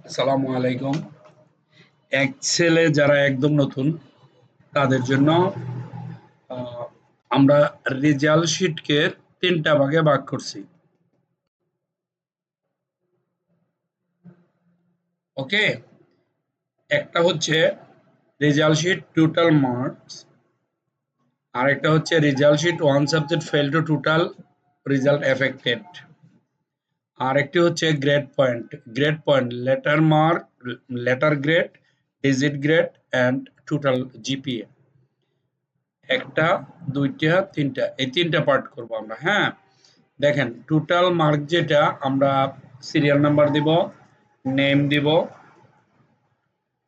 আসসালামু আলাইকুম। এক্সেলে যারা একদম নতুন তাদের জন্য আহ, আমরা রেজাল্ট শিটকে 3টা ভাগে ভাগ করছি। ওকে, একটা হচ্ছে রেজাল্ট শিট টোটাল মার্কস, আর একটা হচ্ছে result sheet one subject fail to total result affected, আর একটি হচ্ছে grade point letter mark, letter grade, digit grade and total GPA. একটা, দুইটা, তিনটা, এই তিনটা পার্ট করব আমরা। হ্যাঁ, দেখেন টোটাল মার্ক যেটা আমরা সিরিয়াল নাম্বার দিব, নেম দিব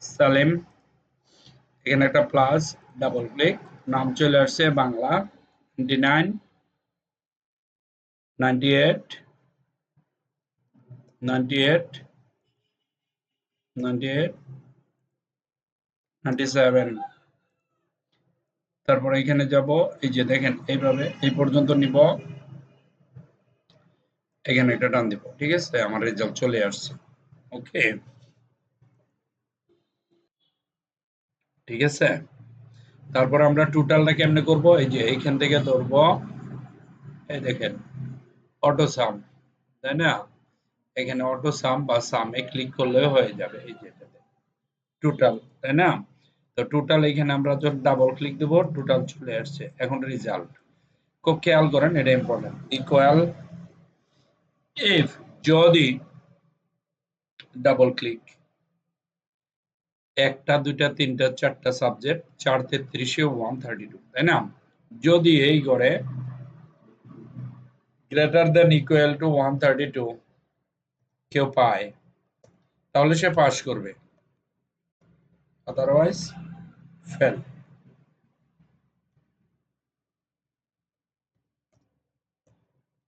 সালেম, এখানে একটা প্লাস, ডাবল ক্লিক, নাম চলে আসছে বাংলা 29, 98, 98, 98, 97। তারপরে এখানে যাব, এই যে দেখেন এইভাবে এই পর্যন্ত নিব, এখানে একটা টান দিব, ঠিক আছে, আমার রেজাল্ট চলে আসছে। ওকে, ঠিক আছে। তারপর আমরা টোটালটা কেমনে করব, এই যে এইখান থেকে ধরবো, এই দেখেন অটো সাম, তাই না? এখানে অটো সাম বা সামে ক্লিক করলে হয়ে যাবে, এই যে টোটাল, তাই না? তো টোটাল এখানে আমরা যখন ডাবল ক্লিক দেব টোটাল চলে আসছে। এখন রেজাল্ট খুব খেয়াল করেন, এটা ইম্পর্টেন্ট। ইকুয়াল ইফ, যদি ডাবল ক্লিক, একটা, দুইটা, তিনটা, চারটা সাবজেক্ট, 4 × 33 132, তাই না? যদি এই করে গ্রেটার দেন ইকুয়াল টু 132 কেউ পায়, তাহলে সে পাস করবে, otherwise fail.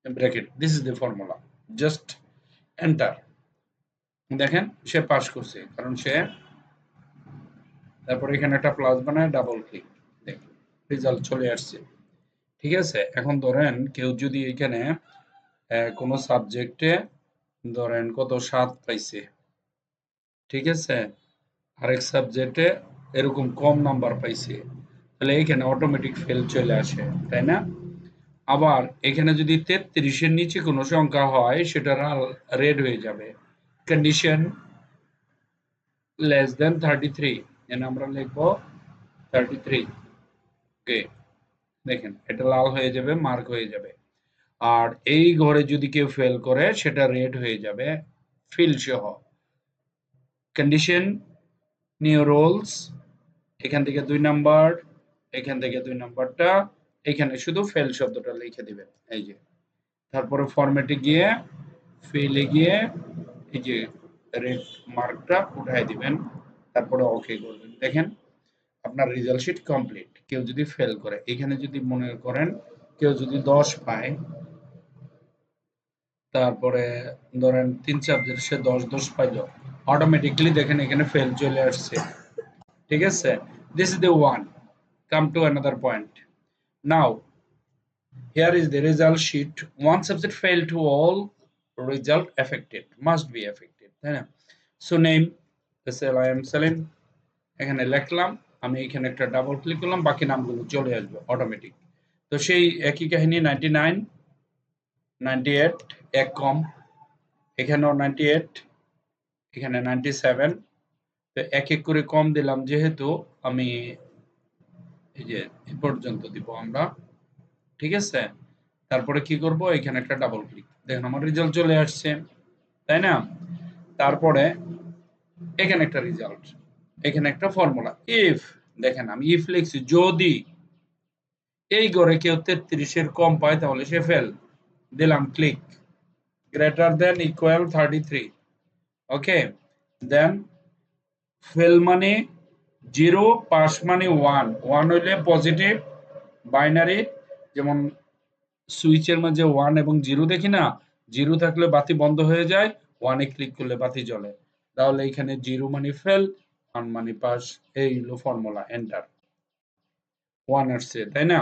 Bracket, this is the formula, just enter. দেখেন সে পাস করছে, কারণ সে, তারপর এখানে একটা প্লাস বানায় ডাবল ক্লিক, দেখেন রেজাল্ট চলে আসছে। ঠিক আছে, এখন ধরেন কেউ যদি এখানে কোনো সাবজেক্টে ধরেন কত 7 পাইছে, ঠিক আছে, আরেক সাবজেক্টে এরকম কম নাম্বার পাইছে, তাহলে এখানে অটোমেটিক ফেল চলে আসে, তাই না? আবার এখানে যদি 33-এর নিচে কোনো সংখ্যা হয় সেটা রেড হয়ে যাবে। কন্ডিশন লেস দেন 33, এখানে আমরা লিখবো 33। ওকে, দেখেন এটা লাল হয়ে যাবে, মার্ক হয়ে যাবে। আর এই ঘরে যদি কেউ ফেল করে সেটা রেড হয়ে যাবে ফিল সহ। কন্ডিশন নিউ রোলস, এখান থেকে 2 নাম্বার, এখান থেকে 2 নাম্বারটা, এখানে শুধু ফেল শব্দটা লিখে দিবেন, এই যে। তারপরে ফরম্যাটে গিয়ে ফিলে গিয়ে এই যে রেড মার্কটা উঠাই দিবেন, তারপরে ওকে করবেন। দেখেন আপনার রেজাল্ট শিট কমপ্লিট। কেউ যদি ফেল করে, এখানে যদি মনে করেন কেউ যদি 10 পায়, তারপরে ধরেন 3 সাবজেক্ট সে 10 পাইল, অটোমেটিকলি দেখেন এখানে ফেল চলে আসছে। ঠিক আছে, this is the one. Come to another point now. Here is the result sheet. One subject failed to all result affected. Must be affected. তাই না? So name, I am Salim. এখানে লিখলাম, আমি এখানে একটা ডাবল ক্লিক করলাম, বাকি নামগুলো চলে আসবে অটোমেটিক। তো সেই একই কাহিনী 99, 98, এক কম, এখানেও 98, এখানে 97। তো এক এক করে কম দিলাম, যেহেতু আমি এই যে এই পর্যন্ত দিব আমরা, ঠিক আছে। তারপরে কি করব, এখানে একটা ডাবল ক্লিক, দেখেন আমার রেজাল্ট চলে আসছে, তাই না? তারপরে এখানে একটা রেজাল্ট, এখানে একটা ফর্মুলা ইফ, দেখেন আমি ইফ লিখছি, যদি এই ঘরে কেউ 33-এর কম পায় তাহলে সে ফেল, দিলাম ক্লিক, গ্রেটার দেন ইকুয়াল 33। ওকে, দেন ফেল মানে 0, পাস মানে 1, 1 হইলে পজিটিভ বাইনারি, যেমন সুইচের মাঝে 1 এবং 0 দেখি না, 0 থাকলে বাতি বন্ধ হয়ে যায়, 1 এ ক্লিক করলে বাতি জ্বলে। তাহলে এখানে 0 মানে ফেল, 1 মানে পাস। এই হলো ফর্মুলা, এন্টার। 1 আসছে, তাই না?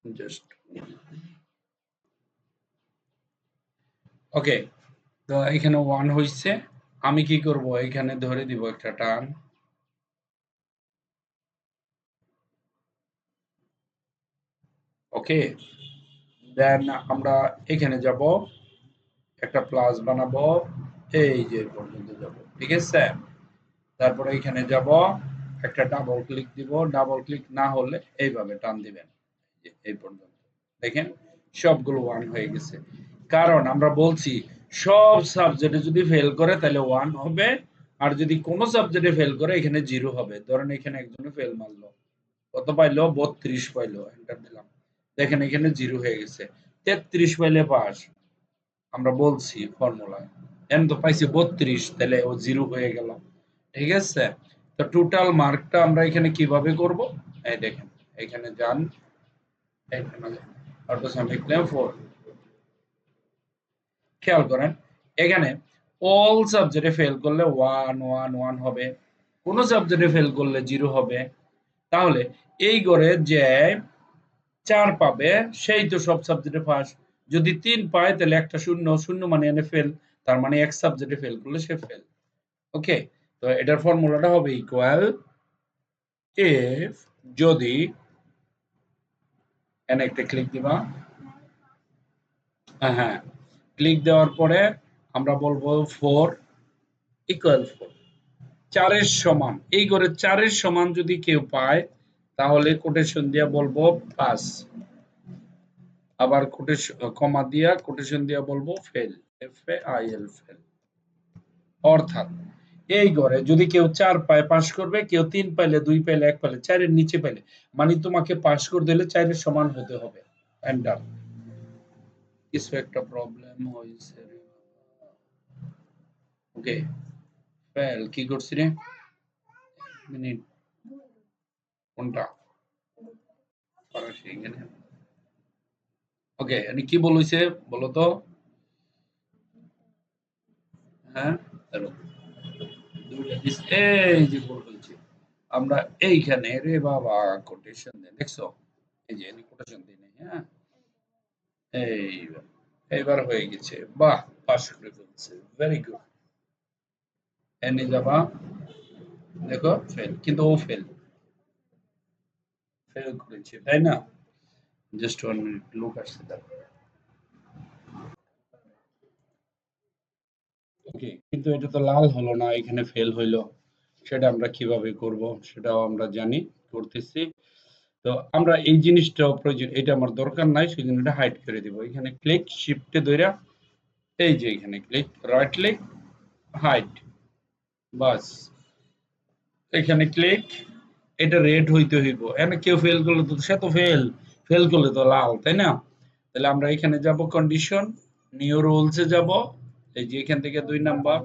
জাস্ট ওকে, তো এখানে 1 হইছে। আমি কি করব, এখানে ধরে দিব একটা টান। ওকে, দেন আমরা এখানে যাব, একটা প্লাস বানাবো, এই যে এই পর্যন্ত যাব, ঠিক আছে। তারপরে এখানে যাব, একটা ডাবল ক্লিক দিব, ডাবল ক্লিক না হলে এইভাবে টান দিবেন, এই পর্যন্ত। দেখেন সবগুলো 1 হয়ে গেছে, কারণ আমরা বলছি সব সাবজেক্টে যদি ফেল করে তাহলে 1 হবে, আর যদি কোনো সাবজেক্টে ফেল করে এখানে 0 হবে। ধরেন এখানে একজনে ফেল মারলো, কত পাইলো, 32 পাইলো, এন্টার দিলাম, দেখেন এখানে 0 হয়ে গেছে। 33 পাইলে পাস, আমরা বলছি ফর্মুলায়, এন তো পাইছি 32, তাহলে ও 0 হয়ে গেল, ঠিক আছে। তো টোটাল মার্কটা আমরা এখানে কিভাবে করব, এই দেখেন, এখানে যান, এখানে অটোসামিক নেম 4, খেয়াল করেন এখানে অল সাবজেক্টে ফেল করলে 1 1 1 হবে, কোন সাবজেক্টে ফেল করলে 0 হবে। তাহলে এই করে যে 4 পাবে সেই তো সব সাবজেক্টে পাস, যদি 3 পায় তাহলে একটা শূন্য, শূন্য মানে এনে ফেল, তার মানে এক সাবজেক্টে ফেল করলে সে ফেল। ওকে, তো এটার ফর্মুলাটা হবে ইকুয়াল, ইফ, যদি, এখানে একটা ক্লিক দিবা, হ্যাঁ, ক্লিক দেওয়ার পরে আমরা বলবো 4 ইকুয়াল 4, 4 এর সমান, এই করে 4 এর সমান যদি কেউ পায় তাহলে কোটেশন দিয়া বলবো পাস, আবার কোটেশন কমা দিয়া কোটেশন দিয়া বলবো fail, F A I L, fail. অর্থাৎ এই ঘরে যদি কেউ 4 পায় পাস করবে, কেউ 3 পাইলে, 2 পাইলে, 1 পাইলে, 4 এর নিচে পাইলে, মানে তোমাকে পাস করতে হলে 4 এর সমান হতে হবে। এন্টার। কিছু একটা প্রবলেম হয়েছে রে। ওকে, ফেল কি করছি রে, মিনিট, কোনটা ফরাসি এখানে। ওকে, এখানে কি বলেছে বলো তো, হ্যাঁ, হ্যালো, এই যে বলে ফেলছি আমরা, এইখানে রে বাবা কোটেশন দেন, দেখছো, এই যে এনে কোটেশন দিই নাই, হ্যাঁ, এইবার, এইবার হয়ে গেছে, বাহ, পাস করে ফেলছে, ভেরি গুড। এনে যাবা, দেখো ফেল, কিন্তু ও ফেল, ফেল করেছে তাই না, জাস্ট 1 মিনিট, লুক আসছে তার। ওকে, কিন্তু এটা তো লাল হলো না, এখানে ফেল হইলো, সেটা আমরা কিভাবে করব সেটাও আমরা জানি, করতেছি। তো আমরা এই জিনিসটাও প্রয়োজন, এটা আমার দরকার নাই, সেই জন্য এটা হাইড করে দিব। এখানে ক্লিক শিফটে ধইরা, এই যে এখানে ক্লিক, রাইট ক্লিক, হাইড, বাস, এখানে ক্লিক, এটা রেড হইতে হইব, এখানে কেউ ফেল করলে তো সে তো ফেল, ফেল করলে তো লাল, তাই না। তাহলে আমরা এখানে যাব কন্ডিশন, নিউ রুলসে যাব, এই যে এখান থেকে 2 নাম্বার,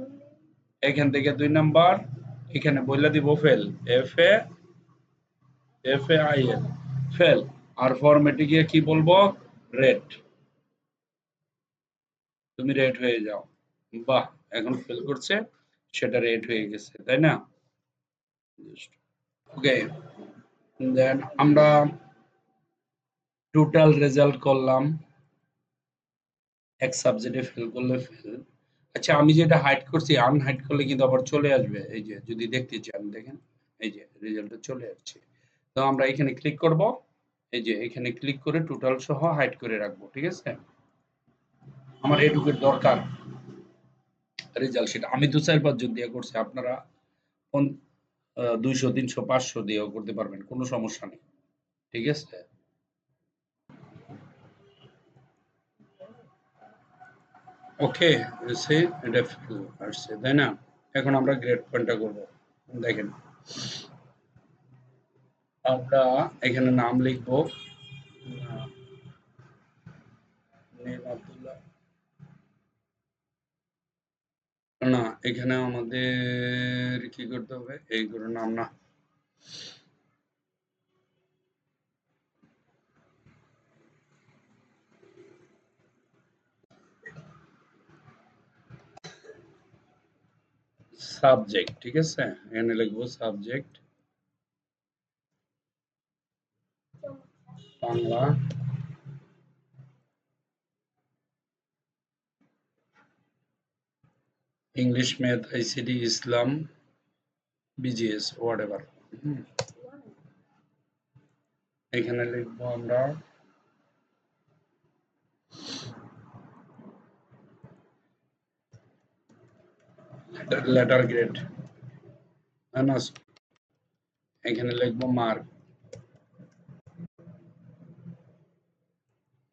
এখান থেকে 2 নাম্বার, এখানে বইলা দিব fail, F A, F A I L, fail. আর ফরম্যাটে গিয়ে কি বলবো, রেড, তুমি রেড হয়ে যাও, বাহ, এখন ফেল করছে, সেটা রেড হয়ে গেছে, তাই না। ওকে, দেন আমরা টোটাল রেজাল্ট করলাম, এক সাবজেক্টে ফেল করলে ফেল। আচ্ছা, আমি যেটা হাইড করছি, আনহাইড করলে কিন্তু আবার চলে আসবে, এই যে যদি দেখতে চান দেখেন, এই যে রেজাল্টটা চলে আসছে। তো আমরা এখানে ক্লিক করব, এই যে এখানে ক্লিক করে টোটাল সহ হাইড করে রাখবো, ঠিক আছে। আমার এটুকুর দরকার রেজাল্ট, সেটা আমি 2 4 5 জন দিয়ে করছি, আপনারা 200 300 500 দিয়েও করতে পারবেন, কোনো সমস্যা নেই, ঠিক আছে। ওকে, এসে এটা ফেল আসছে, তাই না। এখন আমরা গ্রেড পয়েন্টটা করব, দেখেন আমরা এখানে নাম লিখব, নেম আব্দুল্লাহ, না এখানে আমাদের কি করতে হবে, এই করে নাম না, সাবজেক্ট, ঠিক আছে, এখানে লিখবো subject Bangla, English, math, ICT, Islam, BGS, whatever. হুম, এখানে লিখবো আমরা লেটার গ্রেড, না এখানে লিখবো মার্ক।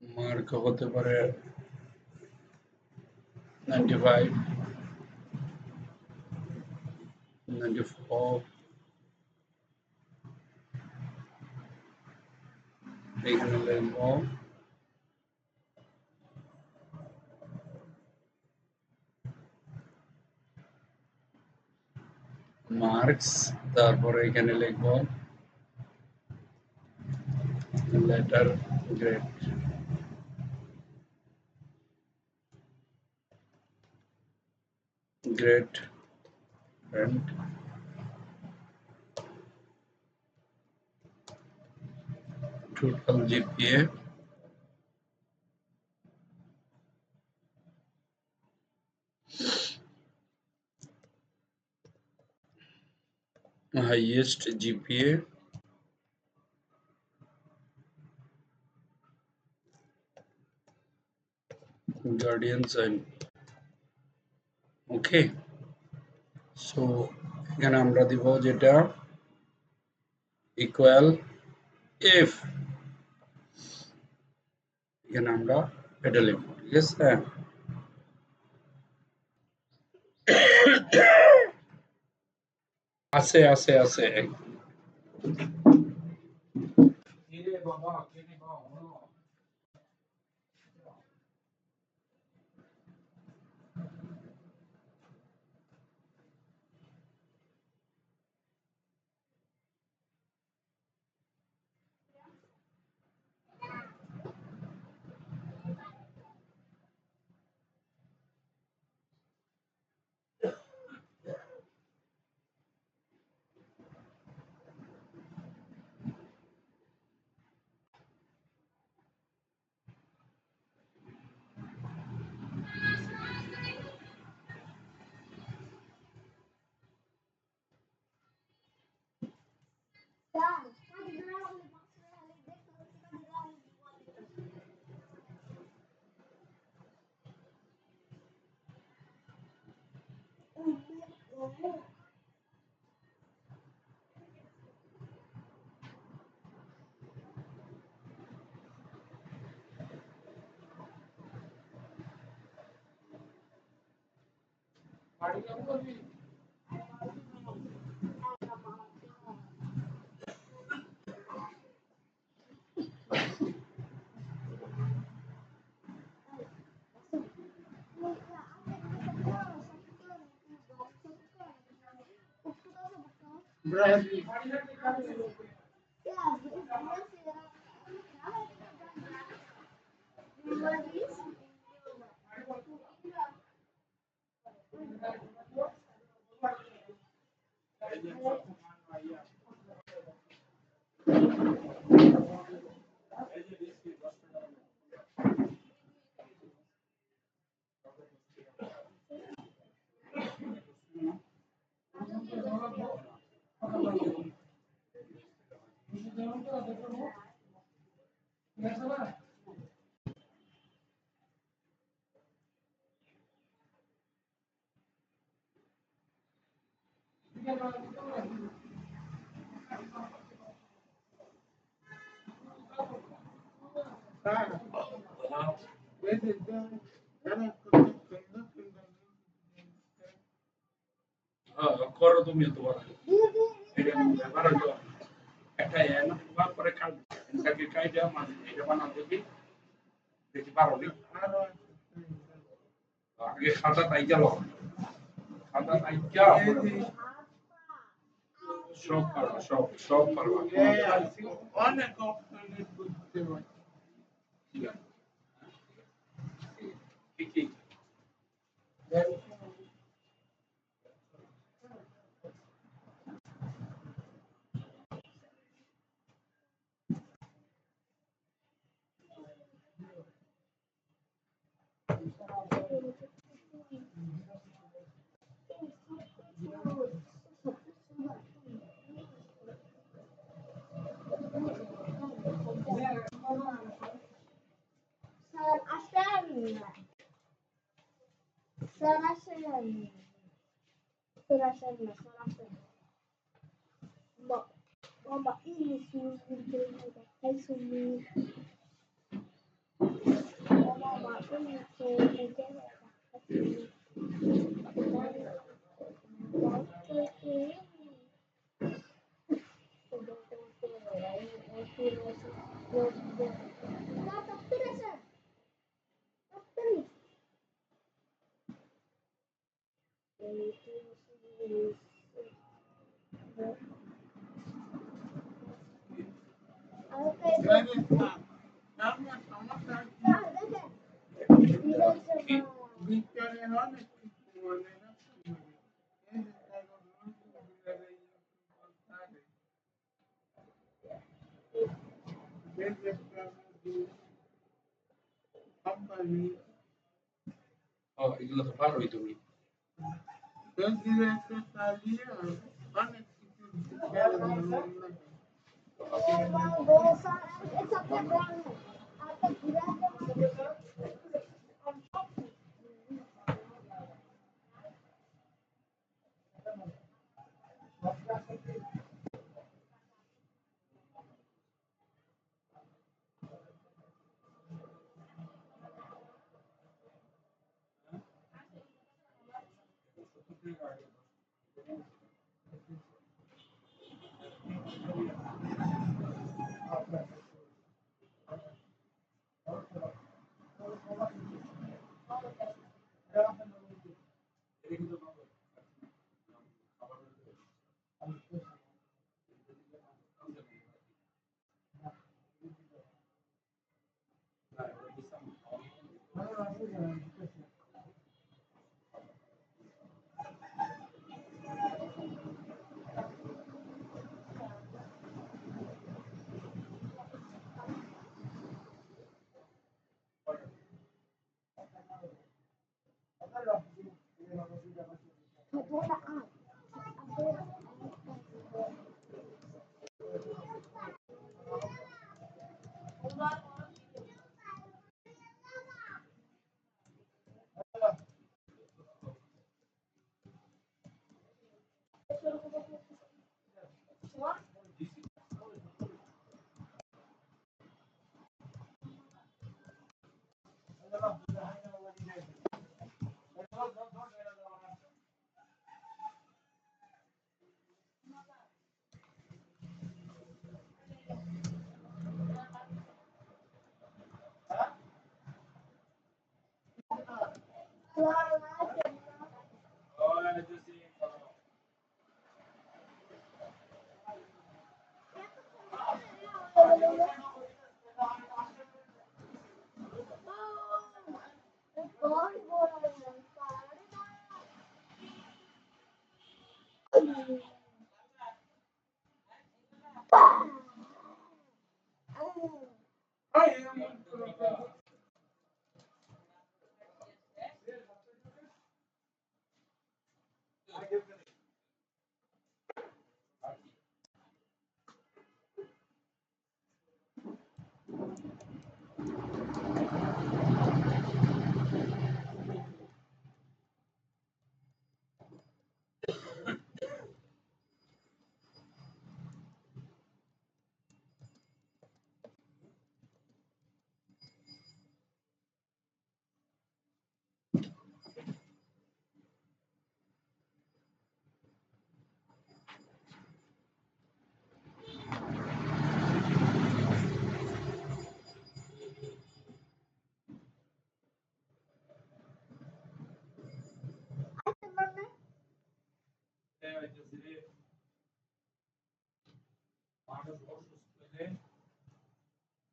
মার্ক হতে পারে 95, 94, এখানে লিখবো মার্কস, তারপরে এখানে লিখবো letter grade, grade and total GPA, highest GPA, guardian sign. Okay, so এখানে আমরা দিব যেটা ইকুয়াল এফ, এখানে আমরা এটা লিখব, ঠিক আছে। আছে আছে আছে। করো তুমি তো বলো, এটা ব্যাপার হলো একটা এন ভাগ করে কাট, এটাকে কাইটা মানে এটা বানাতে কি দেখি পারো নি, আগে খাতা তাই গেল, খাতা তাই গেল, সব পারো, সব সব পারো অনেক অপশনের বুঝতে পারি, ঠিক ঠিক। এগুলো তো পারোই তুমি।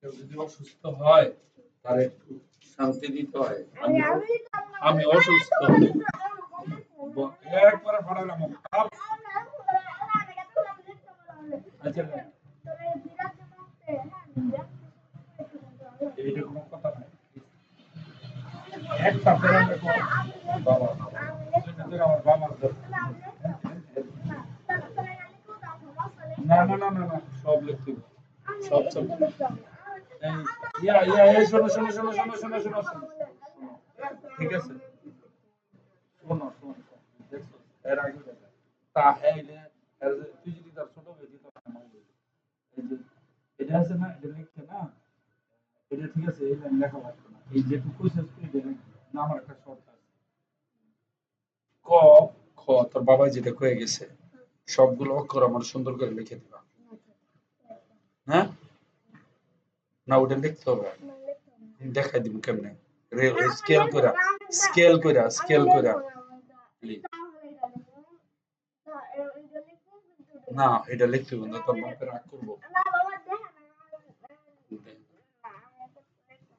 কেউ যদি অসুস্থ হয় তার একটু শান্তি দিতে হয়। আমি অসুস্থ একবারে পড়ালাম। আচ্ছা এইটা কোনো কথা নাই। একটা বাবা আমার বাবার না না না না না সব লিখতে সব সব ইয়া ইয়া এই শোনো শোনো শোনো শোনো শোনো শোনো শোনো ঠিক আছে শোনো শোনো শোনো, দেখছো এর আগে দেখা তা এইলে তুই যদি তার ছোট হয়ে দিত এই যে এটা আছে না এটা লিখছে না এটা ঠিক আছে এই লাইন লেখা লাগবে না এই যেটুকু শেষ করে দেবেন না আমার একটা শর্ত আছে ক খ তোর বাবা যেটা কয়ে গেছে সবগুলো অক্ষর আমার সুন্দর করে লিখে দিবা হ্যাঁ না ওটা লিখতে হবে দেখাই দিব কেমনে স্কেল কইরা স্কেল কইরা স্কেল কইরা লিখ। না এটা লিখতে হবে না তোর বাপে রাগ করবো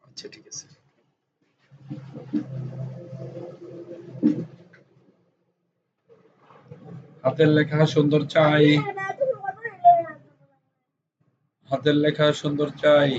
আচ্ছা ঠিক আছে হাতের লেখা সুন্দর চাই হাতের লেখা সুন্দর চাই